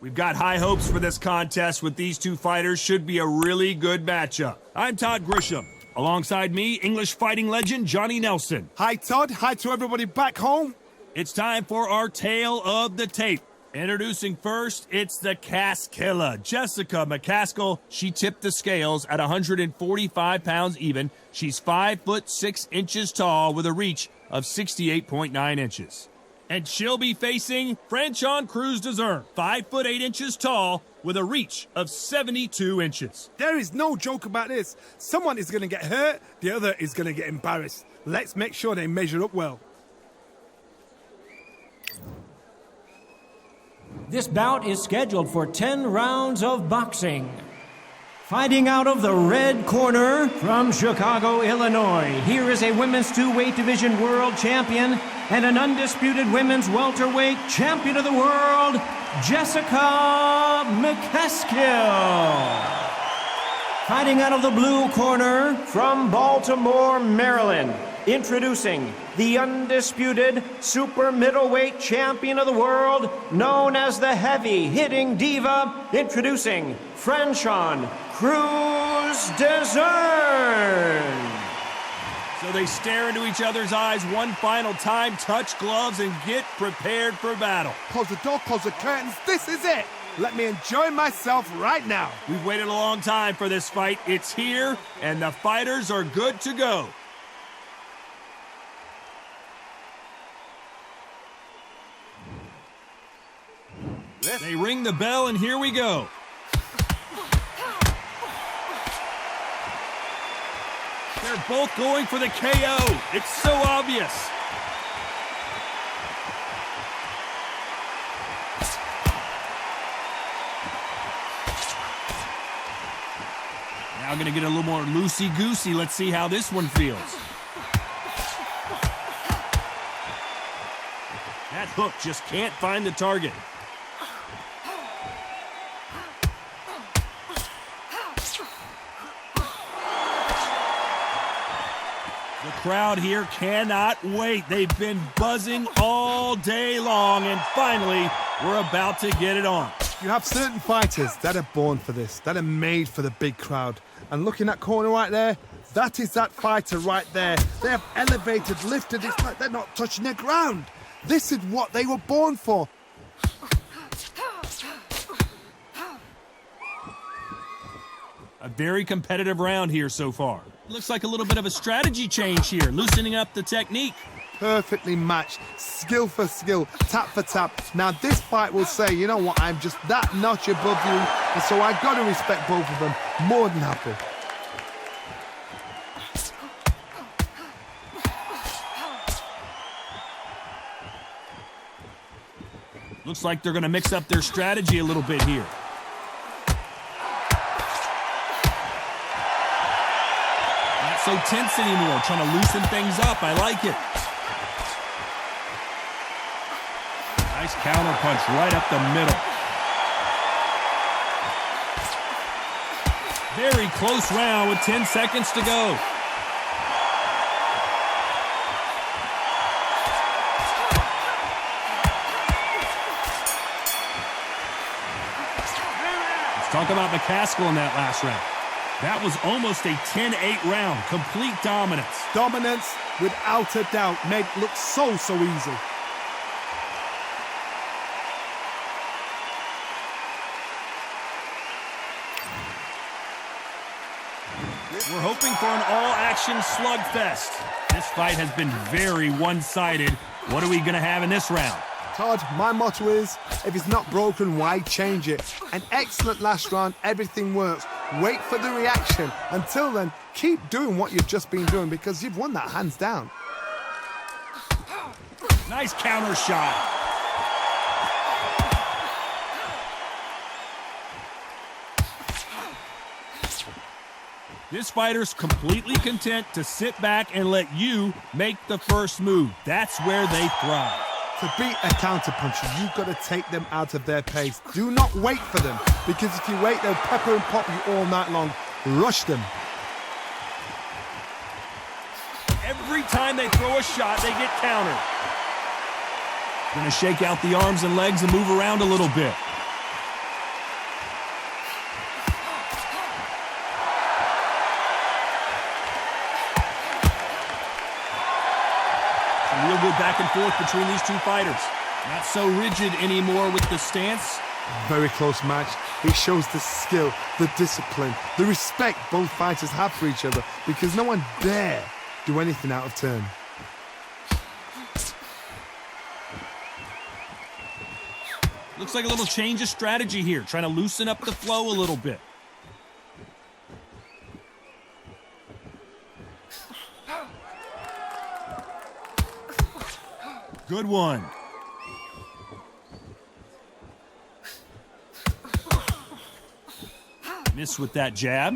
We've got high hopes for this contest with these two fighters. Should be a really good matchup. I'm Todd Grisham. Alongside me, English fighting legend Johnny Nelson. Hi, Todd. Hi to everybody back home. It's time for our tale of the tape. Introducing first, it's the Cask Killer, Jessica McCaskill. She tipped the scales at 145 pounds even. She's 5 foot 6 inches tall with a reach of 68.9 inches. And she'll be facing Franchon CREWS-DEZURN, 5 foot 8 inches tall with a reach of 72 inches. There is no joke about this. Someone is going to get hurt, the other is going to get embarrassed. Let's make sure they measure up well. This bout is scheduled for 10 rounds of boxing. Fighting out of the red corner from Chicago, Illinois, here is a women's two-weight division world champion and an undisputed women's welterweight champion of the world, Jessica McCaskill. Fighting out of the blue corner from Baltimore, Maryland, introducing the undisputed super middleweight champion of the world, known as the heavy-hitting diva, introducing Franchon CREWS-DEZURN. So they stare into each other's eyes one final time, touch gloves, and get prepared for battle. Close the door, close the curtains. This is it. Let me enjoy myself right now. We've waited a long time for this fight. It's here, and the fighters are good to go. They ring the bell, and here we go. They're both going for the KO. It's so obvious. Now going to get a little more loosey-goosey. Let's see how this one feels. That hook just can't find the target. The crowd here cannot wait. They've been buzzing all day long, and finally, we're about to get it on. You have certain fighters that are born for this, that are made for the big crowd. And look in that corner right there, that is that fighter right there. They have elevated, lifted, it's like they're not touching the ground. This is what they were born for. A very competitive round here so far. Looks like a little bit of a strategy change here, loosening up the technique. Perfectly matched, skill for skill, tap for tap. Now this fight will say, you know what, I'm just that notch above you, and so I got to respect both of them. More than happy. Looks like they're going to mix up their strategy a little bit here. Not so tense anymore, trying to loosen things up. I like it. Nice counter punch right up the middle. Very close round with 10 seconds to go. Let's talk about McCaskill in that last round. That was almost a 10-8 round. Complete dominance. Dominance, without a doubt, made it look so easy. We're hoping for an all-action slugfest. This fight has been very one-sided. What are we going to have in this round? Todd, my motto is, if it's not broken, why change it? An excellent last round, everything works. Wait for the reaction. Until then, keep doing what you've just been doing because you've won that hands down. Nice counter shot. This fighter's completely content to sit back and let you make the first move. That's where they thrive. To beat a counterpuncher, you've got to take them out of their pace. Do not wait for them, because if you wait, they'll pepper and pop you all night long. Rush them. Every time they throw a shot, they get countered. Gonna shake out the arms and legs and move around a little bit. Some real good back and forth between these two fighters. Not so rigid anymore with the stance. Very close match. It shows the skill, the discipline, the respect both fighters have for each other because no one dare do anything out of turn. Looks like a little change of strategy here, trying to loosen up the flow a little bit. Good one. Miss with that jab.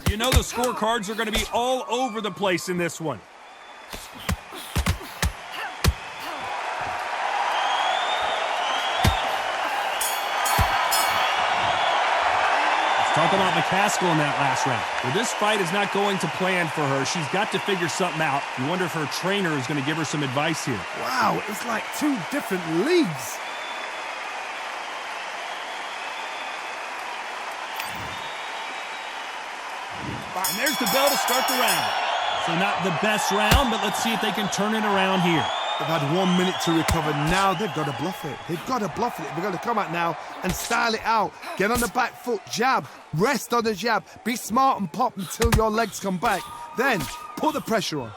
You know the scorecards are going to be all over the place in this one. Talk about McCaskill in that last round. Well, this fight is not going to plan for her. She's got to figure something out. You wonder if her trainer is going to give her some advice here. Wow, it's like two different leagues. And there's the bell to start the round. So not the best round, but let's see if they can turn it around here. They've had 1 minute to recover. Now they've got to bluff it. They've got to bluff it. They've got to come out now and style it out. Get on the back foot, jab, rest on the jab. Be smart and pop until your legs come back. Then put the pressure on.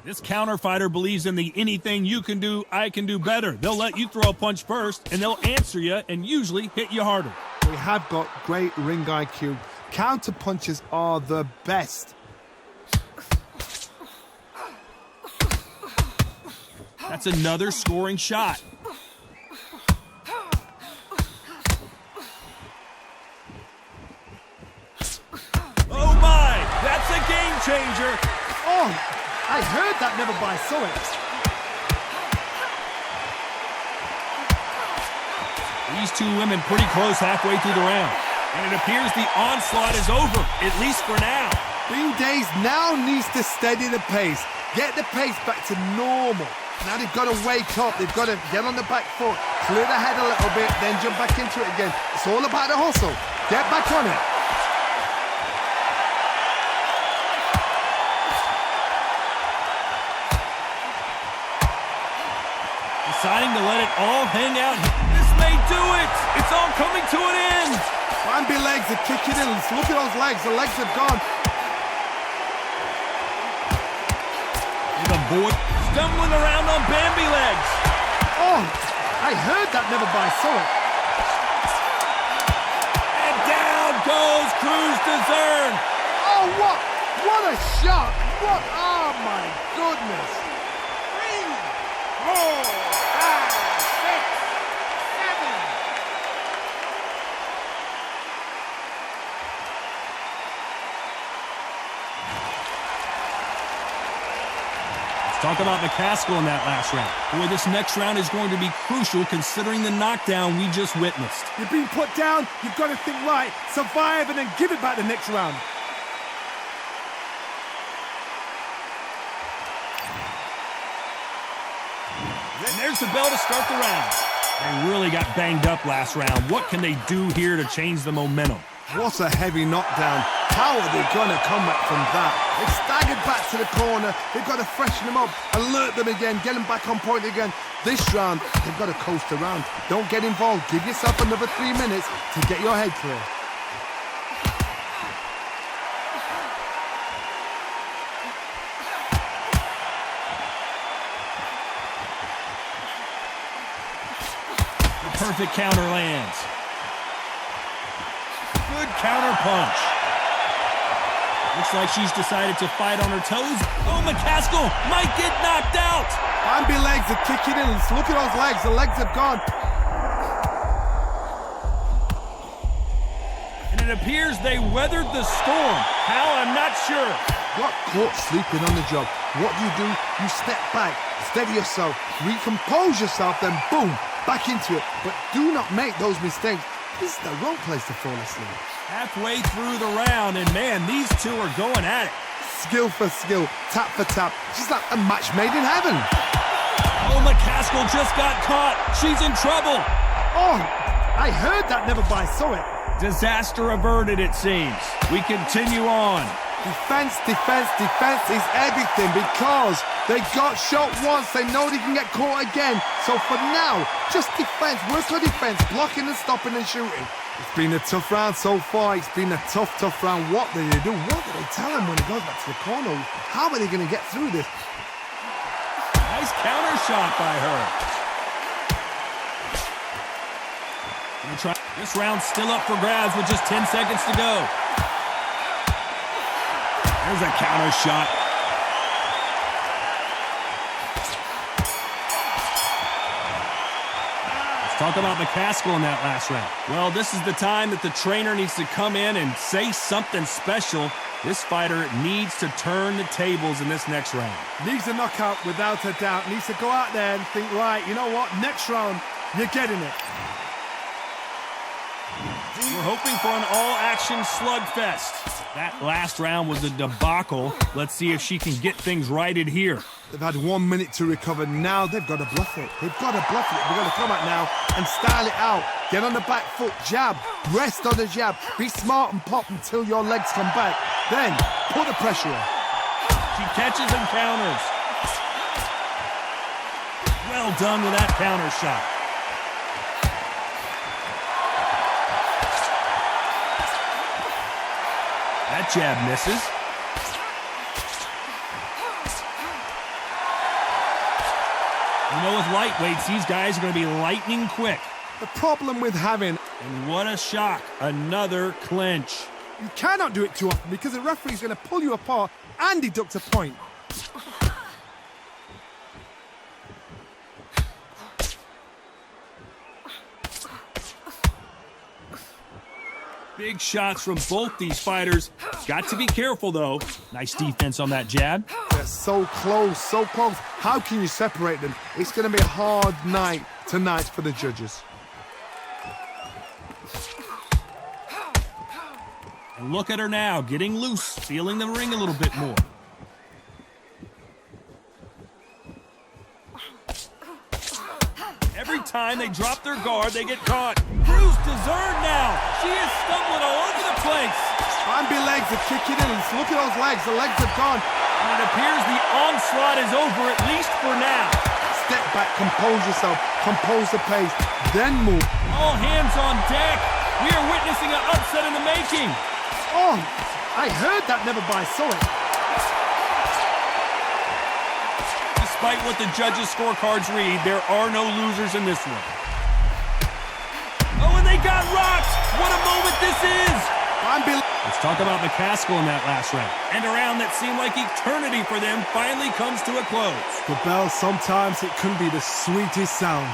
This counter fighter believes in the anything you can do, I can do better. They'll let you throw a punch first, and they'll answer you and usually hit you harder. They have got great ring IQ. Counter punches are the best. That's another scoring shot. Oh my, that's a game changer. Oh, I heard that, never by saw it. These two women pretty close halfway through the round. And it appears the onslaught is over, at least for now. Green Days now needs to steady the pace. Get the pace back to normal. Now they've got to wake up. They've got to get on the back foot, clear the head a little bit, then jump back into it again. It's all about the hustle. Get back on it. Deciding to let it all hang out. This may do it. It's all coming to an end. Bambi legs are kicking in. Look at those legs. The legs have gone. The boy stumbling around on Bambi legs. Oh, I heard that, never by saw it. And down goes CREWS-DEZURN. Oh, what a shot. What, oh my goodness. 3, 4, 5, 6, 7. Talk about McCaskill in that last round. Boy, this next round is going to be crucial considering the knockdown we just witnessed. You've been put down, you've got to think right, survive and then give it back the next round. And there's the bell to start the round. They really got banged up last round. What can they do here to change the momentum? What a heavy knockdown. How are they going to come back from that? They've staggered back to the corner. They've got to freshen them up, alert them again, get them back on point again. This round, they've got to coast around. Don't get involved. Give yourself another 3 minutes to get your head clear. The perfect counter lands. Good counter punch. Looks like she's decided to fight on her toes. Oh, McCaskill might get knocked out. Bambi legs are kicking in. Look at those legs. The legs have gone. And it appears they weathered the storm. How, I'm not sure. Got caught sleeping on the job. What do? You step back, steady yourself, recompose yourself, then boom, back into it. But do not make those mistakes. This is the wrong place to fall asleep. Halfway through the round, and man, these two are going at it. Skill for skill, tap for tap, just like a match made in heaven. Oh, McCaskill just got caught. She's in trouble. Oh, I heard that, never by saw it. Disaster averted, it seems. We continue on. Defense, defense, defense is everything because they got shot once. They know they can get caught again. So for now, just defense, work on defense, blocking and stopping and shooting. It's been a tough round so far. It's been a tough round. What do they do? What do they tell him when he goes back to the corner? How are they going to get through this? Nice counter shot by her. This round's still up for grabs with just 10 seconds to go. There's a counter shot. Let's talk about McCaskill in that last round. Well, this is the time that the trainer needs to come in and say something special. This fighter needs to turn the tables in this next round. Needs a knockout without a doubt. Needs to go out there and think, right, you know what? Next round, you're getting it. We're hoping for an all-action slugfest. That last round was a debacle. Let's see if she can get things righted here. They've had 1 minute to recover. Now they've got to bluff it. They've got to bluff it. They've got to come out now and style it out. Get on the back foot, jab, rest on the jab. Be smart and pop until your legs come back. Then put the pressure on. She catches and counters. Well done with that counter shot. That jab misses. You know, with lightweights, these guys are going to be lightning quick. The problem with having... And what a shock. Another clinch. You cannot do it too often because the referee's going to pull you apart and deduct a point. Big shots from both these fighters. Got to be careful, though. Nice defense on that jab. They're so close, so close. How can you separate them? It's going to be a hard night tonight for the judges. And look at her now, getting loose, feeling the ring a little bit more. Every time they drop their guard, they get caught. CREWS-DEZURN now. She is stumbling all over the place. Bambi legs are kicking in. Look at those legs. The legs are gone. And it appears the onslaught is over, at least for now. Step back, compose yourself, compose the pace, then move. All hands on deck. We are witnessing an upset in the making. Oh, I heard that, never by saw it. Despite what the judges' scorecards read, there are no losers in this one. Oh, and they got rocked! What a moment this is! Let's talk about McCaskill in that last round. And a round that seemed like eternity for them finally comes to a close. The bell, sometimes it can be the sweetest sound.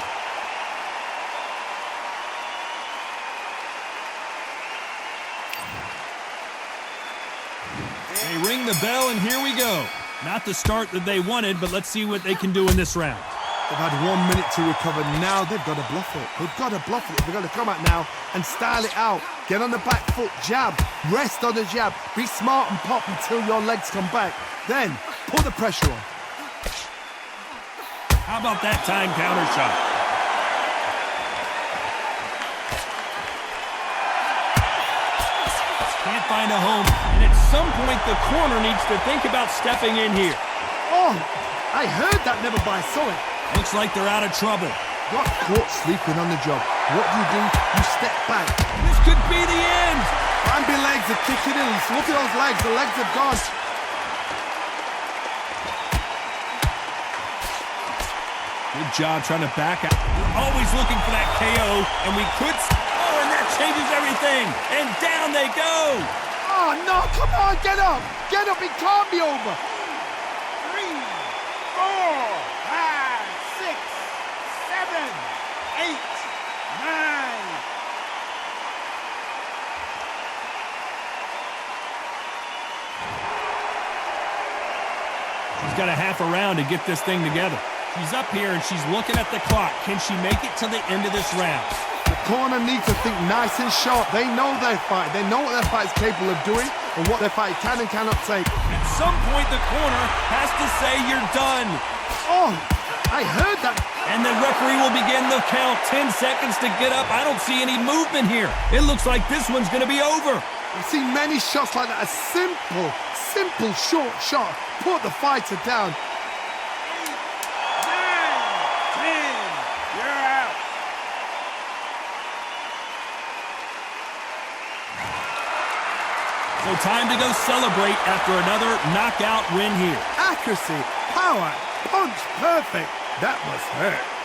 They ring the bell, and here we go. Not the start that they wanted, but let's see what they can do in this round. They've had 1 minute to recover. Now they've got to bluff it. They've got to bluff it. They've got to come out now and style it out. Get on the back foot, jab, rest on the jab. Be smart and pop until your legs come back. Then put the pressure on. How about that time counter shot? Can't find a home, and at some point the corner needs to think about stepping in here. Oh, I heard that, never by saw it. Looks like they're out of trouble. Got caught sleeping on the job. What do? You step back. This could be the end. Bambi legs are kicking in. Look at those legs. The legs have gone. Good job trying to back out. We're always looking for that KO, and we could... Oh, and that changes everything. And down they go. Oh, no. Come on. Get up. Get up. It can't be over. 3, 4, 5, 6, 7, 8, 9. She's got a half a round to get this thing together. She's up here and she's looking at the clock. Can she make it to the end of this round? The corner needs to think nice and sharp. They know their fight. They know what their fight is capable of doing and what their fight can and cannot take. At some point, the corner has to say you're done. Oh, I heard that. And the referee will begin the count. 10 seconds to get up. I don't see any movement here. It looks like this one's going to be over. I've seen many shots like that. A simple short shot. Put the fighter down. 8, 9, 10. You're out. So time to go celebrate after another knockout win here. Accuracy, power, punch, perfect. That must hurt.